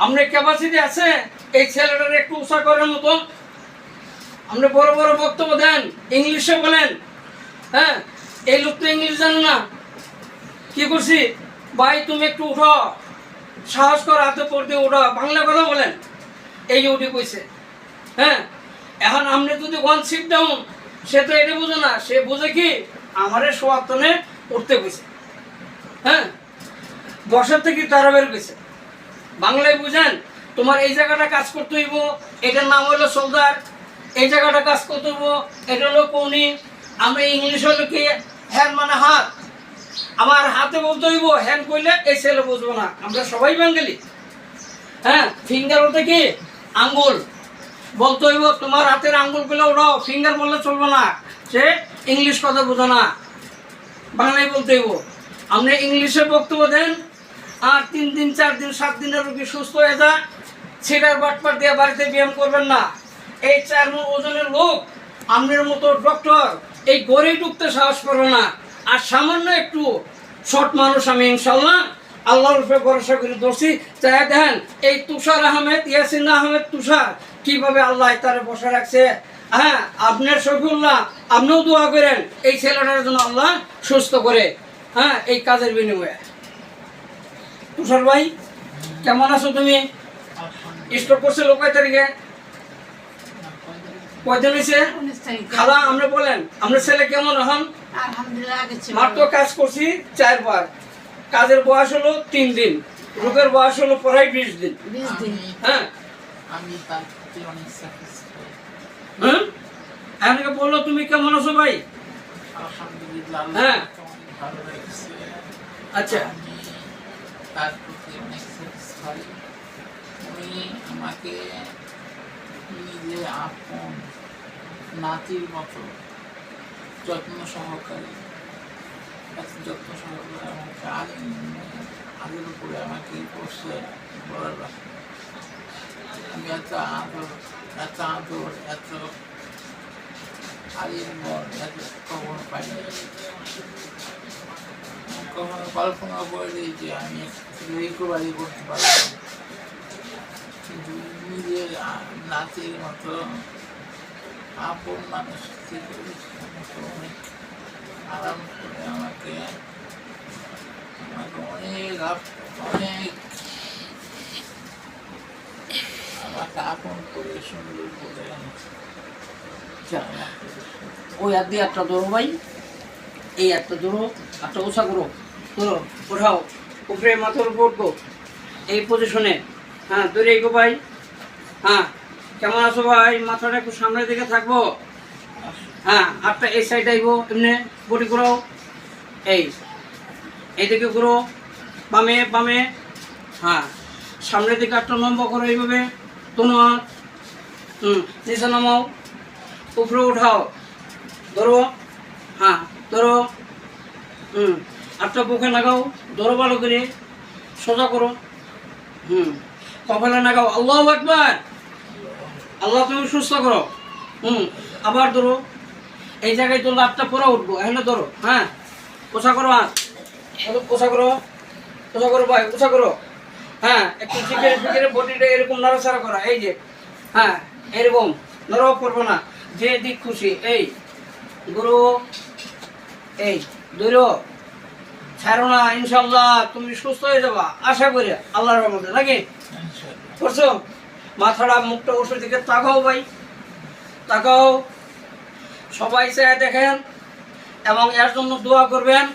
আপনার ক্যাপাসিটি আছে এই ছেলেটার একটু উৎসাহ করার মতো? আপনি বড় বড় বক্তব্য দেন, ইংলিশে বলেন, হ্যাঁ এই লোক তো ইংলিশ জানে না। কি করছি ভাই, তুমি একটু উঠো, সাহস কর, হাতে পড়তে উঠো, বাংলা কথা বলেন, এই উঠে কইছে। হ্যাঁ এখন আপনি যদি ওয়ান সিট ডাউন, সে তো এটা বুঝে না, সে বুঝে কি আমারে সোয়াতনে উঠতে কইছে। হ্যাঁ বসার থেকে তারা বের কইছে। বাংলায় বুঝেন, তোমার এই জায়গাটা কাজ করতে হইব, এটার নাম হলো সোলজার, এই জায়গাটা কাজ করতে হইব, এটা হলো কৌনি। আমরা ইংলিশ হলো কি হ্যান্ড মানে হাত, আমার হাতে বলতে হইব, হ্যান্ড কইলে এই ছেলে বুঝবো না, আমরা সবাই বাঙালি। হ্যাঁ ফিঙ্গার বলতে কি আঙ্গুল বলতে হইব, তোমার হাতের আঙ্গুল গুলো ওড়াও, ফিঙ্গার বললে চলবে না, সে ইংলিশ কথা বোঝো না, বাংলায় বলতে হইব। আপনি ইংলিশে বক্তব্য দেন, আর 3 দিন 4 দিন 7 দিনের রোগী সুস্থ হয়ে যায়, সেটার বাটপাট দিয়ে বাড়িতে ব্যায়াম করবেন না। এই 4 মণ ওজনের লোক আপনার মতো ডক্টর এই গড়ে ঢুকতে সাহস করবে না। আর সামান্য একটু শর্ট মানুষ আমি ইনশাল্লাহ আল্লাহর উপরে ভরসা করে ধরছি। চাই দেখেন এই তুষার আহমেদ, ইয়াসিন আহমেদ তুষার কিভাবে আল্লাহ তারে বসে রাখছে। হ্যাঁ আপনার শফিউল্লাহ, আপনিও দোয়া করেন এই ছেলেটার জন্য আল্লাহ সুস্থ করে। হ্যাঁ এই কাজের বিনিময়ে। তুষার ভাই কেমন আছো তুমি? স্ট্রোক করছে লোক কয় তারিখে? কয়দিন হয়েছে? খালা আপনি বলেন, আপনার ছেলে কেমন এখন? মাত্র কাজ করছি 4 বার, কাজের বয়স হলো 3 দিন, রোগের বয়স হলো প্রায় 20 দিন। হ্যাঁ হ্যাঁ আমাকে বললো তুমি কেমন আছো ভাই? হ্যাঁ আচ্ছা আমাকে নিজে আপন নাতির মতো যত্ন সহকারে আমাকে আগের উপরে আমাকে করছে বলার বাসা। আমি এত আদর এত আলিঙ্গন এত কখনো পাইনি, কখনো কল্পনা করে যে আমি রিকভারি করতে পারলাম, কিন্তু নিজের নাতির মতো আপন মানুষ অনেক আরাম করে আমাকে অনেক আমাকে আপন করে সুন্দর করে ওই হাত দিয়ে একটা ধরো ভাই, এই একটা ধরো, একটা উঁচা করো, ধরো ওঠাও, উপরে মাথার উপর উঠবো এই পজিশনে। হ্যাঁ ধরে এগো ভাই। হ্যাঁ কেমন আছো ভাই? মাথাটা একটু সামনের দিকে থাকবো। হ্যাঁ হাতটা এই সাইড আইব, এমনি বডি ঘুরাও, এইদিকে ঘুরো, বামে বামে। হ্যাঁ সামনের দিকে একটা লম্বা করো এইভাবে, তোনো হাত, নিচে নামাও, উপরে উঠাও, ধরো, হ্যাঁ ধরো, আটটা বুকে লাগাও, ধরো ভালো করে, সোজা করো, কপালে লাগাও, আল্লাহু আকবার, আল্লাহ তুমি সুস্থ করো। আবার ধরো, এই জায়গায় তোর লাভটা পরে উঠবো, এখানে ধরো, হ্যাঁ পোষা করো, হাত পোষা করো, পোষা করো ভাই, পোষা করো। হ্যাঁ একটু ফিকেরে ফিকেরে বডিটা এরকম নাড়াচাড়া করা, এই যে হ্যাঁ এরকম নরম করবো না, যে দিক খুশি, এই গুরু, এই ধরো, ছাড়ো না, ইনশাল্লাহ তুমি সুস্থ হয়ে যাবা আশা করি আল্লাহর রহমতে, নাকি করছো? মাথাটা মুখটা ওষুধ দিকে তাকাও ভাই, তাকাও, সবাই চাই দেখেন এবং এর জন্য দোয়া করবেন,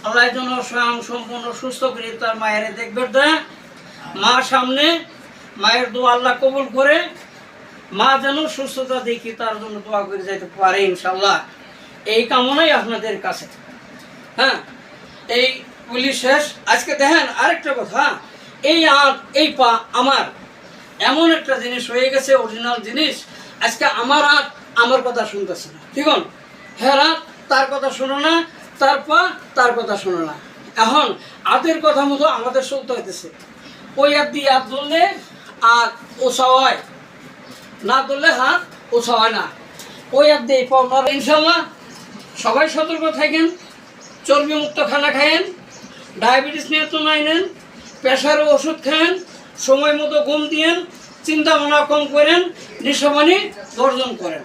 আল্লাহর জন্য স্বয়ং সম্পূর্ণ সুস্থ করে তার মায়ের দেখবেন। মা সামনে, মায়ের দোয়া আল্লাহ কবুল করে, মা যেন সুস্থতা দেখি তার জন্য দোয়া করে যেতে পারে ইনশাল্লাহ, এই কামনাই আপনাদের কাছে। হ্যাঁ এই বলি শেষ। আজকে দেখেন আরেকটা কথা, এই হাত এই পা আমার এমন একটা জিনিস হয়ে গেছে, অরিজিনাল জিনিস। আজকে আমার হাত আমার কথা শুনতেছে না, ঠিক আছে? হ্যাঁ হাত তার কথা শোনো না, তার পা তার কথা শোনো না। এখন হাতের কথা মতো আমাদের চলতে হইতেছে। ওই হাত দিয়ে হাত ধরলে হাত ওষা হয় না, ধরলে হাত ওষা হয় না। ওই হাত দিয়ে পা নড়ে। ইনশাল্লাহ সবাই সতর্ক থাকেন, চর্বি মুক্ত খানা খায়েন, ডায়াবেটিস নিয়ন্ত্রণ নেন, প্রেশারের ওষুধ খান, সময় মতো ঘুম দিয়েন, চিন্তা ভাবনা কম করেন, নিঃসমানি বর্জন করেন।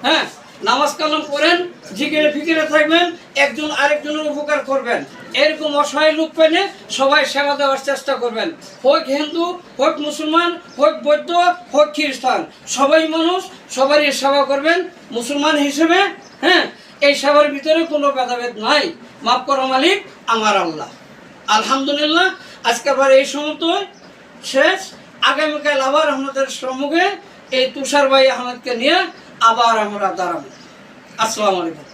হ্যাঁ, নামাজ কালাম পড়েন, জিকিরে ফিকিরে থাকবেন, একজন আরেকজনের উপকার করবেন। এরকম অসহায় লোক পেলে সবাই সেবা দেওয়ার চেষ্টা করবেন। হোক হিন্দু, হোক মুসলমান, হোক বৌদ্ধ, হোক খ্রিস্টান, সবাই মানুষ, সবারই সেবা করবেন মুসলমান হিসেবে। হ্যাঁ, এই সেবার ভিতরে কোনো ভেদাভেদ নাই। মাফ করো মালিক আমার আল্লাহ। আলহামদুলিল্লাহ, আজকে আবার এই সময় শেষ। আগামীকাল আবার আমাদের সম্মুখে এই তুষার ভাই আহমেদকে নিয়ে আবার আমরা দাঁড়াবো। আসসালামু আলাইকুম।